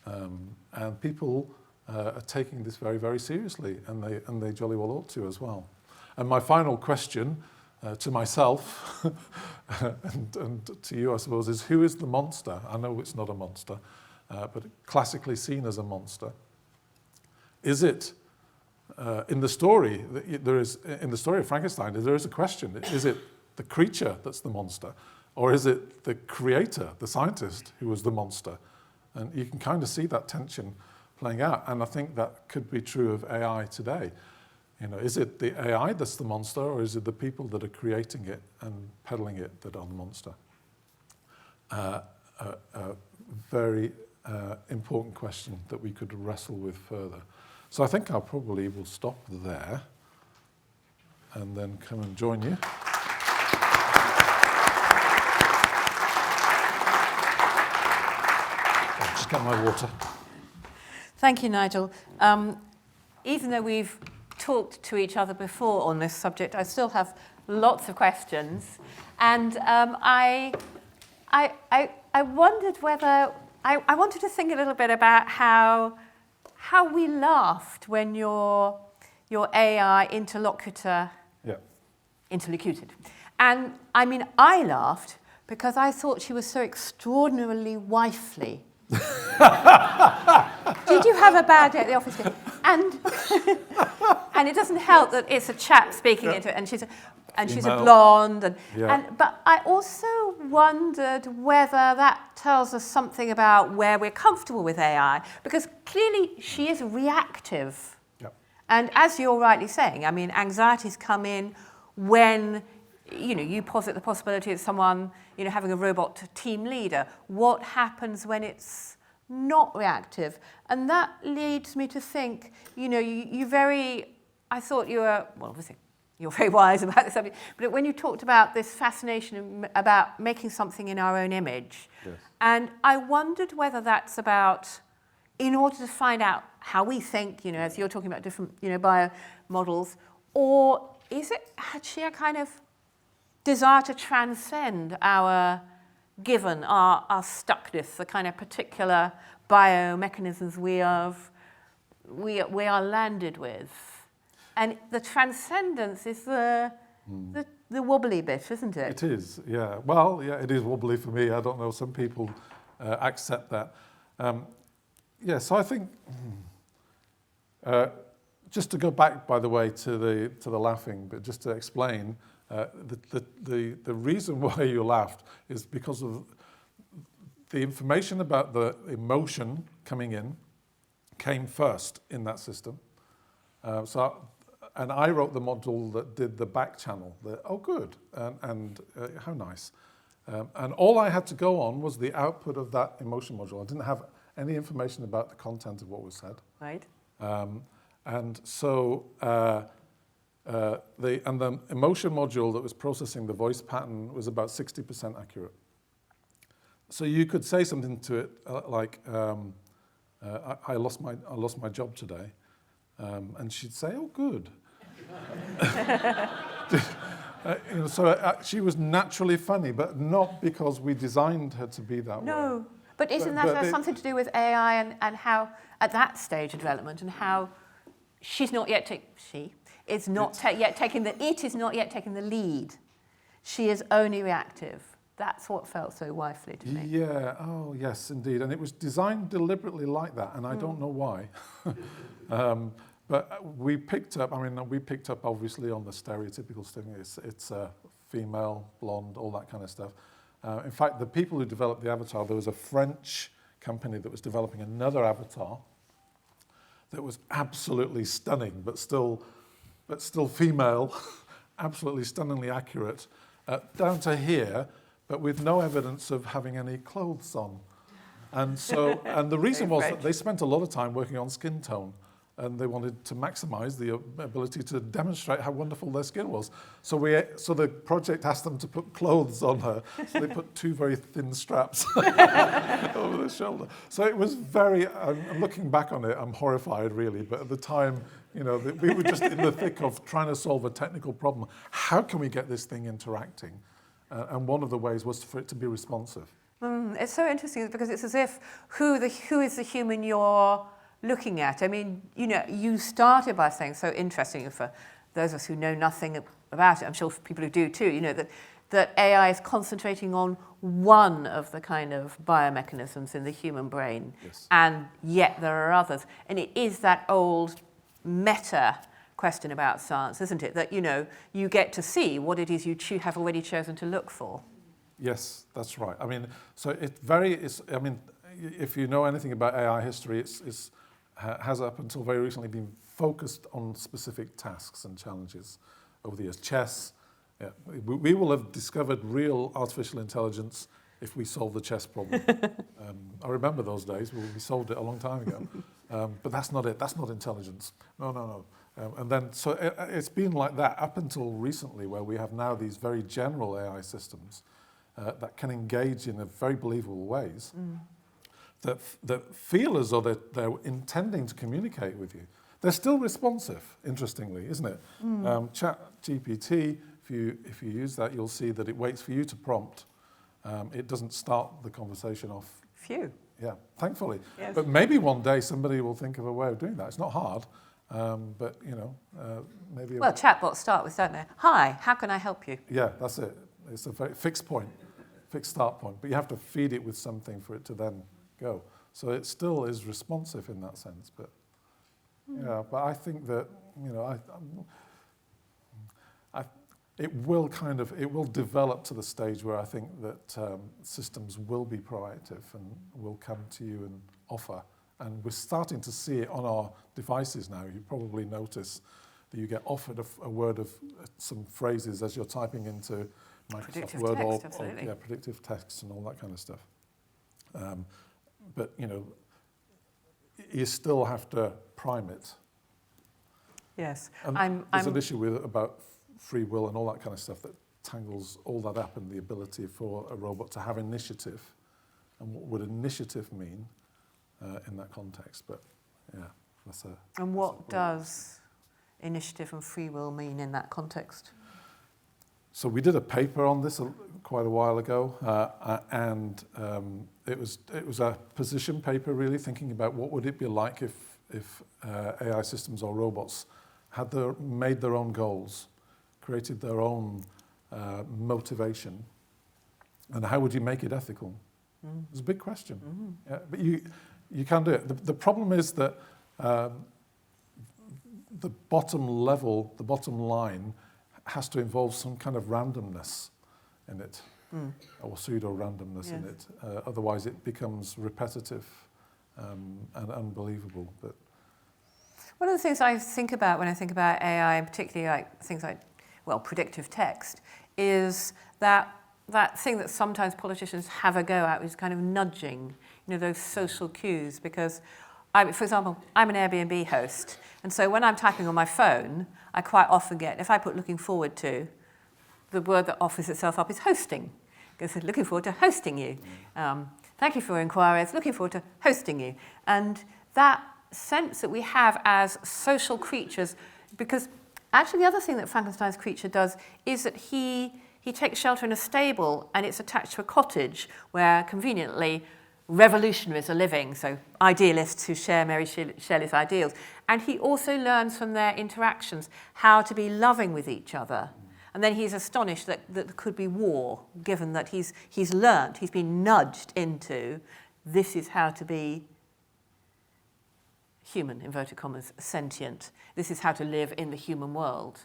And people are taking this very, very seriously, and they jolly well ought to as well. And my final question to myself and to you, I suppose, is who is the monster? I know it's not a monster, but classically seen as a monster. Is it in the story? In the story of Frankenstein, there is a question: is it the creature that's the monster, or is it the creator, the scientist, who was the monster? And you can kind of see that tension playing out, and I think that could be true of AI today. Is it the AI that's the monster, or is it the people that are creating it and peddling it that are the monster? A very important question that we could wrestle with further. So I think I probably will stop there and then come and join you. I'll just get my water. Thank you, Nigel. Even though we've talked to each other before on this subject, I still have lots of questions. And I wondered whether, I wanted to think a little bit about how we laughed when your AI interlocutor interlocuted. And I mean, I laughed because I thought she was so extraordinarily wifely. Did you have a bad day at the office? And and it doesn't help that it's a chap speaking into it, and she's a blonde, but I also wondered whether that tells us something about where we're comfortable with AI, because clearly she is reactive. Yep. And as you're rightly saying, I mean, anxieties come in when you posit the possibility of someone having a robot team leader. What happens when it's not reactive? And that leads me to think, I thought you were, well, obviously, you're very wise about this subject, but when you talked about this fascination about making something in our own image, yes. And I wondered whether that's about, in order to find out how we think, as you're talking about different, bio models, or is it actually a kind of desire to transcend our stuckness, the kind of particular biomechanisms we are landed with? And the transcendence is the wobbly bit, isn't it? It is, yeah. Well, yeah, it is wobbly for me. I don't know, some people accept that. So I think, just to go back, by the way, to the laughing, but just to explain, the reason why you laughed is because of the information about the emotion coming in came first in that system. And I wrote the module that did the back channel. Good, and how nice. And all I had to go on was the output of that emotion module. I didn't have any information about the content of what was said. Right. And so the emotion module that was processing the voice pattern was about 60% accurate. So you could say something to it like, I lost my job today, and she'd say, "Oh, good." She was naturally funny, but not because we designed her to be that way. No, but isn't that something to do with AI and how, at that stage of development, and how it is not yet taking the lead. She is only reactive. That's what felt so wifely to me. Yeah, oh yes, indeed. And it was designed deliberately like that, and I don't know why. But we picked up obviously on the stereotypical thing. It's female, blonde, all that kind of stuff. In fact, the people who developed the avatar, there was a French company that was developing another avatar that was absolutely stunning, but still female, absolutely stunningly accurate, down to here, but with no evidence of having any clothes on. And the reason was that they spent a lot of time working on skin tone, and they wanted to maximize the ability to demonstrate how wonderful their skin was. So the project asked them to put clothes on her. So they put two very thin straps over the shoulder. So it was I'm looking back on it, I'm horrified really, but at the time, we were just in the thick of trying to solve a technical problem. How can we get this thing interacting? And one of the ways was for it to be responsive. It's so interesting because it's as if who is the human you're looking at. I mean, you started by saying, so interesting for those of us who know nothing about it, I'm sure for people who do too, that AI is concentrating on one of the kind of biomechanisms in the human brain, yes. And yet there are others. And it is that old meta question about science, isn't it? That, you get to see what it is you have already chosen to look for. Yes, that's right. I mean, so if you know anything about AI history, it has up until very recently been focused on specific tasks and challenges over the years. Chess, yeah, we will have discovered real artificial intelligence if we solve the chess problem. I remember those days. We solved it a long time ago. But that's not it. That's not intelligence. No. And then, so it's been like that up until recently, where we have now these very general AI systems that can engage in very believable ways that feel as though they're intending to communicate with you. They're still responsive, interestingly, isn't it? ChatGPT, if you use that, you'll see that it waits for you to prompt. It doesn't start the conversation off. Phew. Yeah, thankfully. Yes. But maybe one day somebody will think of a way of doing that. It's not hard. But, you know, maybe... Well, chatbots start with, don't they? Hi, how can I help you? Yeah, that's it. It's a very fixed point, fixed start point. But you have to feed it with something for it to then go. So it still is responsive in that sense. But, yeah, but I think that, you know, it will develop to the stage where I think that systems will be proactive and will come to you and offer. And we're starting to see it on our devices now. You probably notice that you get offered a word of some phrases as you're typing into Microsoft Predictive Word text, or absolutely. predictive text and all that kind of stuff. But, you know, you still have to prime it. Yes. And there's an issue about free will and all that kind of stuff that tangles all that up, and the ability for a robot to have initiative. And what would initiative mean in that context? But yeah, that's a... And what does initiative and free will mean in that context? So we did a paper on this quite a while ago, and it was a position paper, really thinking about what would it be like if AI systems or robots had made their own goals, created their own motivation, and how would you make it ethical? It's a big question. Yeah, but you can do it. The problem is that the bottom level, the bottom line, has to involve some kind of randomness in it, or pseudo-randomness in it. Otherwise, it becomes repetitive and unbelievable. But one of the things I think about when I think about AI, and particularly like things like, well, predictive text, is that thing that sometimes politicians have a go at is kind of nudging, you know, those social cues. Because, for example, I'm an Airbnb host, and so when I'm typing on my phone, I quite often get, if I put looking forward to, the word that offers itself up is hosting. Because looking forward to hosting you. Thank you for your inquiries, looking forward to hosting you. And that sense that we have as social creatures, because actually the other thing that Frankenstein's creature does is that he takes shelter in a stable, and it's attached to a cottage where conveniently revolutionaries are living, so idealists who share Mary Shelley's ideals. And he also learns from their interactions how to be loving with each other. And then he's astonished that there could be war, given that he's learnt, he's been nudged into, this is how to be human, inverted commas, sentient. This is how to live in the human world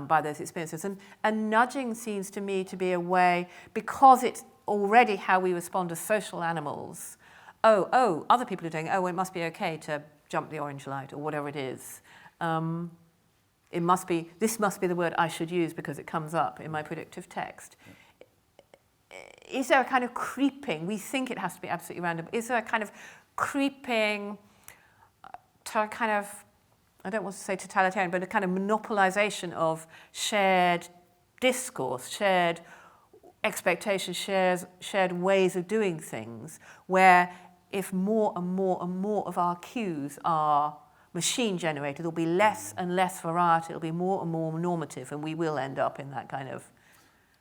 by those experiences. And nudging seems to me to be a way, because it's already how we respond as social animals. Oh, other people are doing, well, it must be okay to jump the orange light, or whatever it is. This must be the word I should use because it comes up in my predictive text. Is there a kind of creeping, we think it has to be absolutely random, is there a kind of creeping to a kind of, I don't want to say totalitarian, but a kind of monopolization of shared discourse, shared expectations, shared ways of doing things, where if more and more and more of our cues are machine generated, there'll be less and less variety, it'll be more and more normative, and we will end up in that kind of...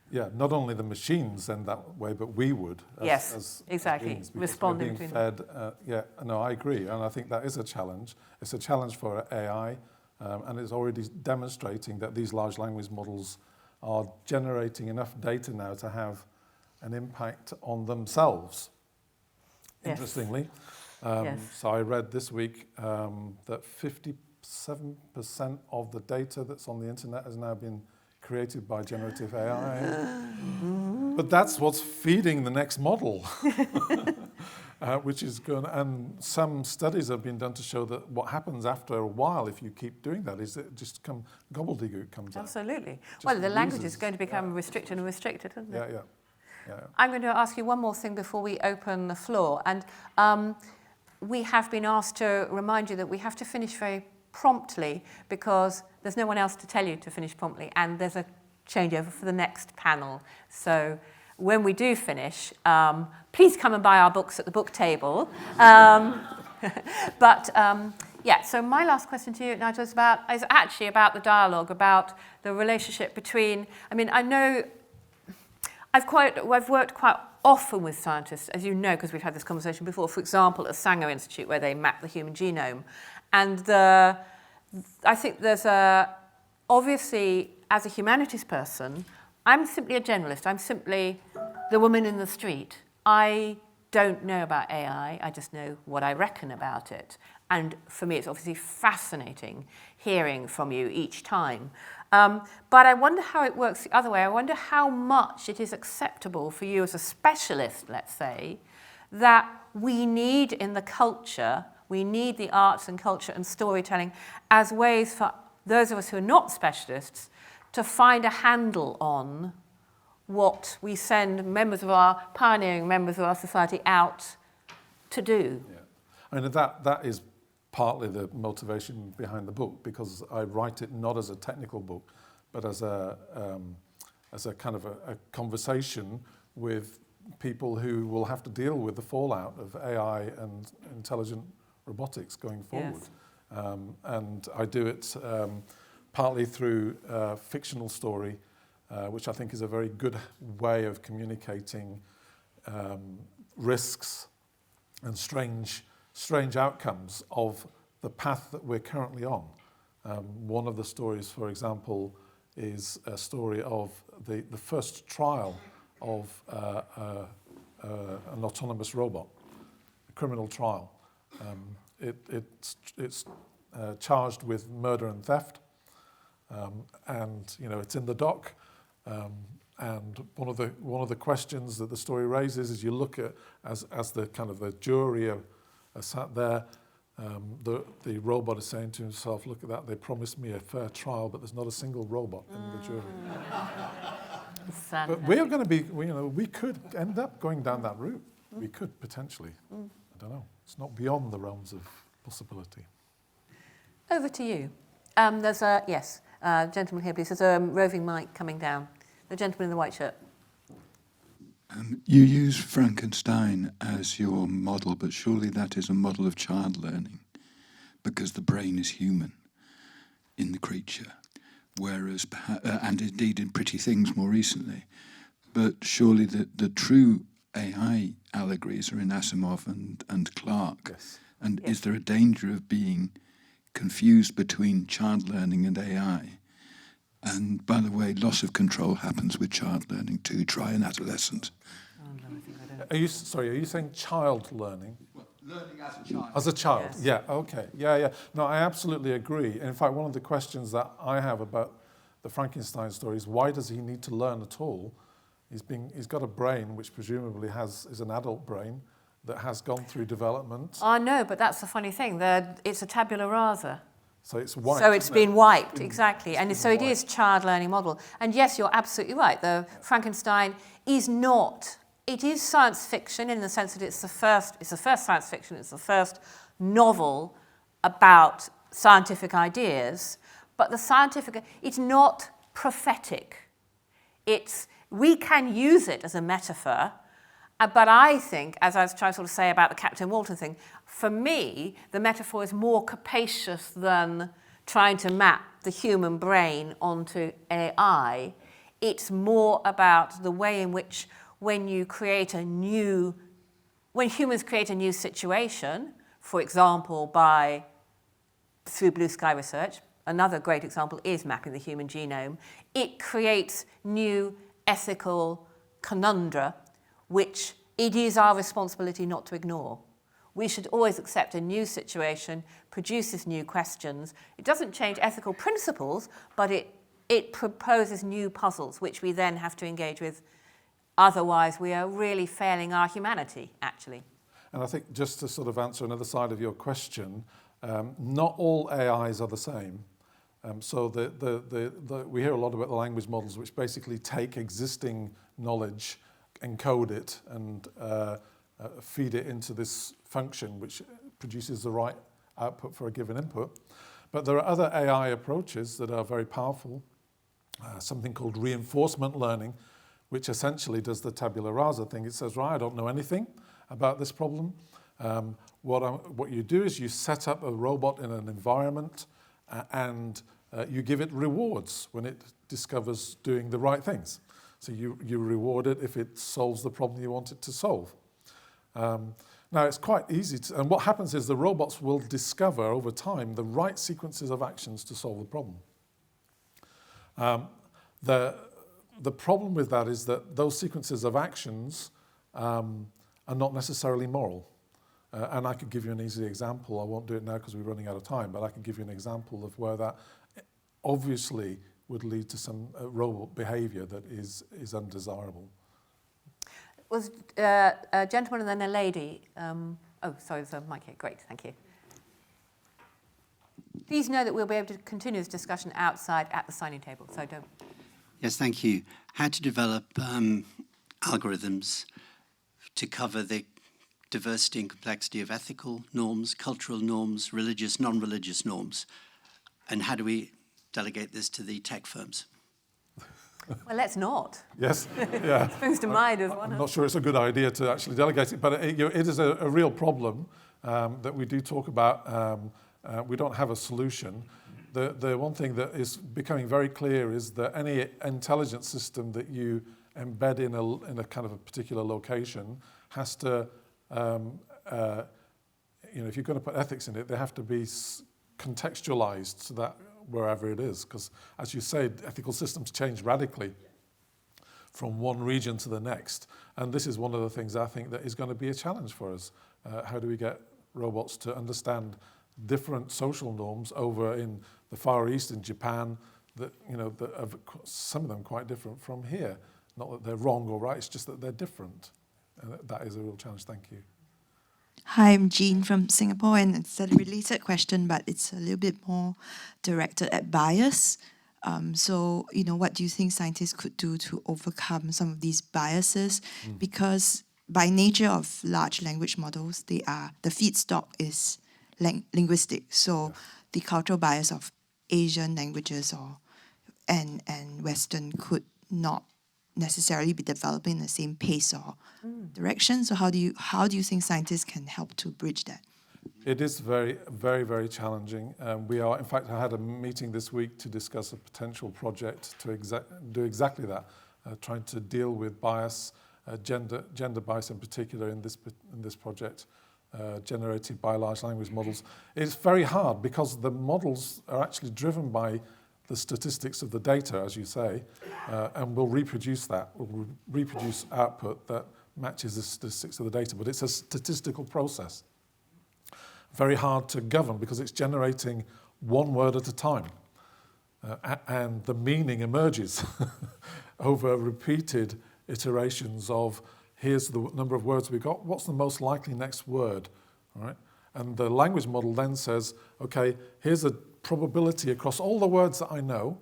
yeah, not only the machines end that way, but we would. As exactly. Beings, Responding we're being to fed. Yeah, no, I agree, and I think that is a challenge. It's a challenge for AI, and it's already demonstrating that these large language models are generating enough data now to have an impact on themselves. Yes. Interestingly, Yes. so I read this week that 57% of the data that's on the internet has now been created by generative AI. But that's what's feeding the next model, which is good. And some studies have been done to show that what happens after a while, if you keep doing that, is it just gobbledygook comes out. Absolutely. Just Well, the language loses, is going to become restricted and restricted, isn't it? Yeah. I'm going to ask you one more thing before we open the floor. And we have been asked to remind you that we have to finish very promptly, because there's no one else to tell you to finish promptly, and there's a changeover for the next panel. So when we do finish, please come and buy our books at the book table. Yeah, so my last question to you, Nigel, is actually about the dialogue, about the relationship between, I mean, I know I've worked quite often with scientists, as you know, because we've had this conversation before, for example, at the Sanger Institute, where they map the human genome. And the I think there's obviously, as a humanities person, I'm simply a generalist. I'm simply the woman in the street. I don't know about AI. I just know what I reckon about it. And for me, it's obviously fascinating hearing from you each time. But I wonder how it works the other way. I wonder how much it is acceptable for you as a specialist, let's say, that we need in the culture, we need the arts and culture and storytelling as ways for those of us who are not specialists to find a handle on what we send members of our pioneering members of our society out to do. Yeah. I mean, that is partly the motivation behind the book, because I write it not as a technical book, but as a kind of a conversation with people who will have to deal with the fallout of AI and intelligent robotics going forward. Yes. And I do it partly through a fictional story, which I think is a very good way of communicating risks and strange outcomes of the path that we're currently on. One of the stories, for example, is a story of the first trial of an autonomous robot, a criminal trial. It's charged with murder and theft, and it's in the dock. And one of the questions that the story raises is, you look at as the kind of the jury are sat there, the robot is saying to himself, "Look at that! They promised me a fair trial, but there's not a single robot in the jury." But we're going to be, we could end up going down that route. We could potentially. I don't know. It's not beyond the realms of possibility. Over to you. There's a gentleman here, please. There's a roving mic coming down. The gentleman in the white shirt. You use Frankenstein as your model, but surely that is a model of child learning, because the brain is human in the creature, whereas, and indeed in Pretty Things more recently, but surely the true AI allegories are in Asimov and Clarke. Yes. And is there a danger of being confused between child learning and AI? And by the way, loss of control happens with child learning too. Try an adolescent. Are you saying child learning? Well, learning as a child. As a child, Yes. Yeah, okay. Yeah. No, I absolutely agree. In fact, one of the questions that I have about the Frankenstein story is, why does he need to learn at all? He's got a brain which presumably is an adult brain that has gone through development. I know, but that's the funny thing. It's a tabula rasa. So it's wiped. So it's been wiped, exactly. It's And been so it wiped. is child learning model. And yes, you're absolutely right. The Frankenstein is not, it is science fiction in the sense that it's the first science fiction, it's the first novel about scientific ideas, but it's not prophetic. We can use it as a metaphor, but I think, as I was trying to sort of say about the Captain Walton thing, for me, the metaphor is more capacious than trying to map the human brain onto AI. It's more about the way in which when humans create a new situation, for example, through blue sky research, another great example is mapping the human genome, it creates new ethical conundra which it is our responsibility not to ignore. We should always accept a new situation, produces new questions. It doesn't change ethical principles, but it proposes new puzzles, which we then have to engage with. Otherwise, we are really failing our humanity, actually. And I think, just to sort of answer another side of your question, not all AIs are the same. So we hear a lot about the language models, which basically take existing knowledge, encode it, and feed it into this function, which produces the right output for a given input. But there are other AI approaches that are very powerful, something called reinforcement learning, which essentially does the tabula rasa thing. It says, right, I don't know anything about this problem. What you do is you set up a robot in an environment and you give it rewards when it discovers doing the right things. So you reward it if it solves the problem you want it to solve. Now, it's quite easy to, and what happens is the robots will discover over time the right sequences of actions to solve the problem. The problem with that is that those sequences of actions are not necessarily moral. And I could give you an easy example. I won't do it now because we're running out of time, but I can give you an example of where that obviously would lead to some robot behavior that is undesirable. Was a gentleman and then a lady. Oh, sorry, there's a mic here. Great, thank you. Please know that we'll be able to continue this discussion outside at the signing table, so don't. Yes, thank you. How to develop algorithms to cover the diversity and complexity of ethical norms, cultural norms, religious, non-religious norms, and how do we delegate this to the tech firms? Well, let's not. Yes, yeah. Springs to mind as one. I'm not sure it's a good idea to actually delegate it, but it is a real problem that we do talk about. We don't have a solution. The one thing that is becoming very clear is that any intelligence system that you embed in a kind of a particular location has to, if you're going to put ethics in it, they have to be contextualized so that wherever it is, because as you say, ethical systems change radically from one region to the next. And this is one of the things I think that is going to be a challenge for us. How do we get robots to understand different social norms over in the Far East, in Japan, that are some of them quite different from here. Not that they're wrong or right, it's just that they're different. And that is a real challenge. Thank you. Hi, I'm Jean from Singapore, and it's a related question, but it's a little bit more directed at bias. So, what do you think scientists could do to overcome some of these biases? Because by nature of large language models, the feedstock is linguistic. So the cultural bias of Asian languages and Western could not necessarily be developing in the same pace or direction. So how do you think scientists can help to bridge that? It is very, very, very challenging. In fact, I had a meeting this week to discuss a potential project to do exactly that, trying to deal with bias, gender bias in particular in this project, generated by large language models. It's very hard because the models are actually driven by the statistics of the data, as you say, and we'll reproduce output that matches the statistics of the data, but it's a statistical process. Very hard to govern because it's generating one word at a time, and the meaning emerges over repeated iterations of here's the number of words we got, what's the most likely next word, all right? And the language model then says, okay, here's a probability across all the words that I know,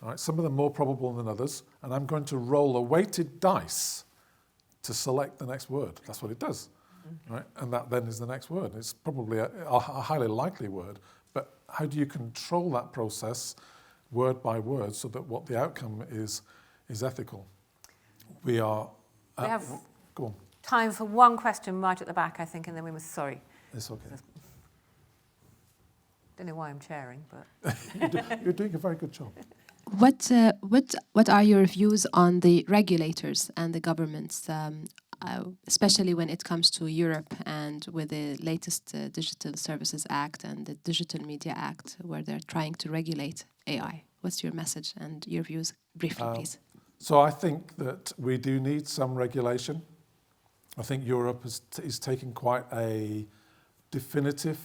all right, some of them more probable than others, and I'm going to roll a weighted dice to select the next word. That's what it does, right? And that then is the next word. It's probably a highly likely word, but how do you control that process word by word so that what the outcome is ethical? We have go on. Time for one question right at the back, I think, and then we must, sorry. It's okay. Don't know why I'm chairing, but... You're doing a very good job. What are your views on the regulators and the governments, especially when it comes to Europe and with the latest Digital Services Act and the Digital Media Act, where they're trying to regulate AI? What's your message and your views briefly, please? So I think that we do need some regulation. I think Europe is taking quite a definitive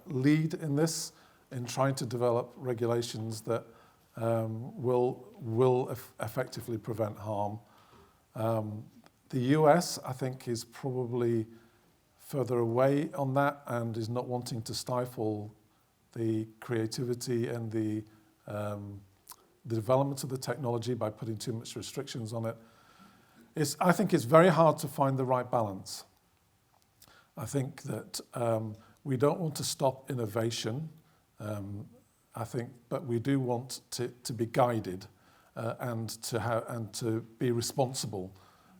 lead in this, in trying to develop regulations that will effectively prevent harm. The US, I think, is probably further away on that and is not wanting to stifle the creativity and the development of the technology by putting too much restrictions on it. I think it's very hard to find the right balance. I think that we don't want to stop innovation, but we do want to be guided and to be responsible.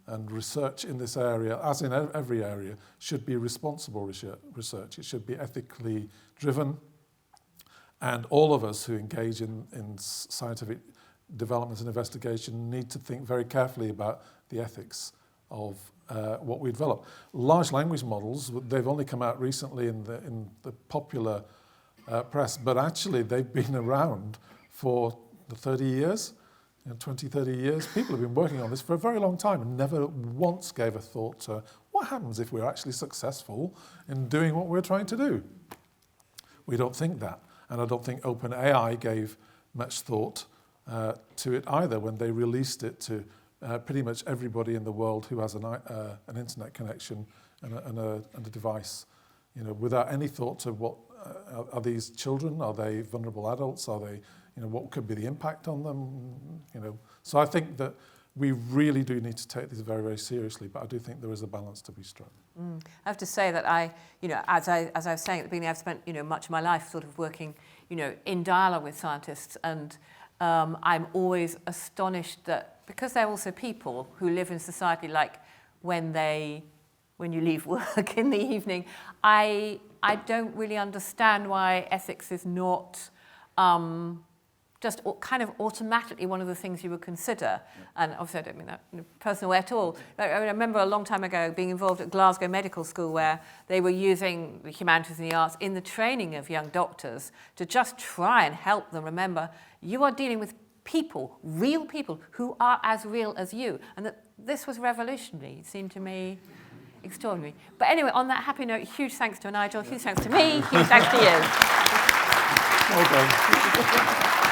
And research in this area, as in every area, should be responsible research. It should be ethically driven. And all of us who engage in scientific development and investigation need to think very carefully about the ethics what we develop. Large language models, they've only come out recently in the popular press, but actually they've been around for the 30 years, 20, 30 years. People have been working on this for a very long time and never once gave a thought to what happens if we're actually successful in doing what we're trying to do. We don't think that. And I don't think OpenAI gave much thought to it either when they released it to pretty much everybody in the world who has an internet connection and a device, without any thought to what are these children? Are they vulnerable adults? Are they, what could be the impact on them? So I think that we really do need to take this very, very seriously, but I do think there is a balance to be struck. I have to say that I, as I was saying at the beginning, I've spent, much of my life sort of working, in dialogue with scientists, and I'm always astonished that because they're also people who live in society, like when you leave work in the evening, I don't really understand why ethics is not just kind of automatically one of the things you would consider. Yeah. And obviously I don't mean that in a personal way at all. I remember a long time ago being involved at Glasgow Medical School where they were using the humanities and the arts in the training of young doctors to just try and help them remember you are dealing with people, real people, who are as real as you. And that this was revolutionary. It seemed to me extraordinary. But anyway, on that happy note, huge thanks to Nigel, huge thanks to me, huge thanks to you. Well done.